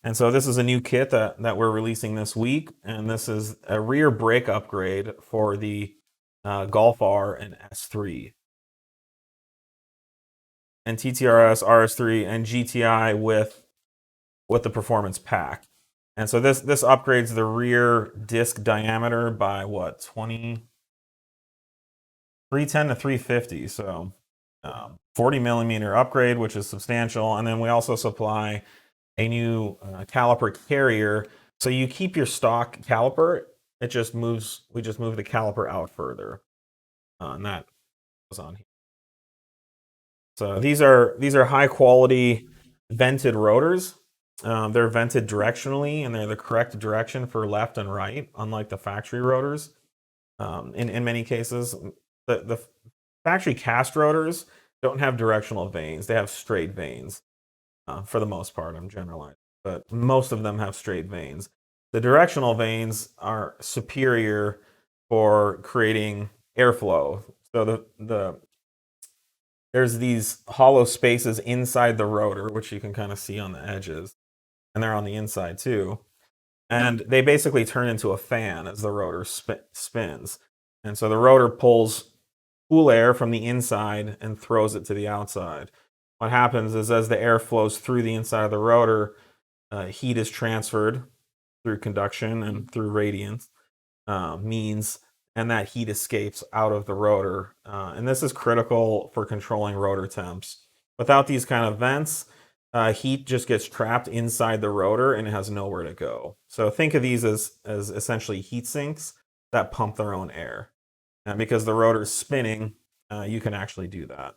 And so this is a new kit that we're releasing this week, and this is a rear brake upgrade for the Golf R and S3. And TTRS, RS3, and GTI with the performance pack. And so this upgrades the rear disc diameter by what, 310 to 350. So 40 millimeter upgrade, which is substantial. And then we also supply a new caliper carrier. So you keep your stock caliper. It just moves. We just move the caliper out further, and that goes on here. So these are high quality vented rotors. They're vented directionally, and they're the correct direction for left and right, unlike the factory rotors. In many cases, the factory cast rotors don't have directional vanes; they have straight vanes. For the most part, I'm generalizing, but most of them have straight vanes. The directional vanes are superior for creating airflow. So there's these hollow spaces inside the rotor, which you can kind of see on the edges, and they're on the inside too. And they basically turn into a fan as the rotor spins. And so the rotor pulls cool air from the inside and throws it to the outside. What happens is as the air flows through the inside of the rotor, heat is transferred through conduction and through radiance means, and that heat escapes out of the rotor. And this is critical for controlling rotor temps. Without these kind of vents, heat just gets trapped inside the rotor and it has nowhere to go. So think of these as essentially heat sinks that pump their own air. And because the rotor is spinning, you can actually do that.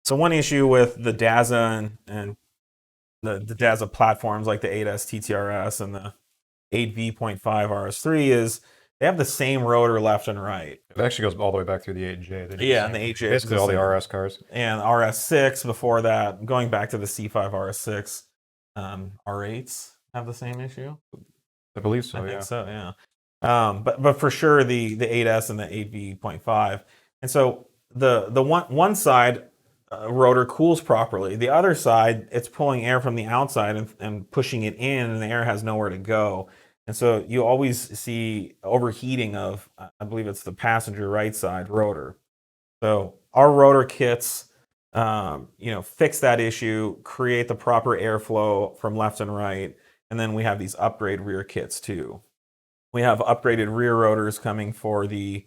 So one issue with the DAZA and the DAZA platforms like the 8S TTRS and the 8V.5 RS3 is they have the same rotor left and right. It actually goes all the way back through the 8J. Yeah, and the 8J. Basically all the RS cars. And RS6 before that, going back to the C5 RS6, R8s have the same issue. I believe so, I think so, yeah. But for sure the 8S and the 8V.5. And so the one side rotor cools properly. The other side, it's pulling air from the outside and pushing it in, and the air has nowhere to go. And so you always see overheating of, I believe it's the passenger right side rotor. So our rotor kits, fix that issue, create the proper airflow from left and right, and then we have these upgrade rear kits too. We have upgraded rear rotors coming for the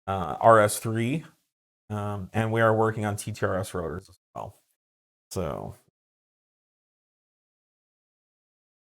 RS3, and we are working on TTRS rotors as well. So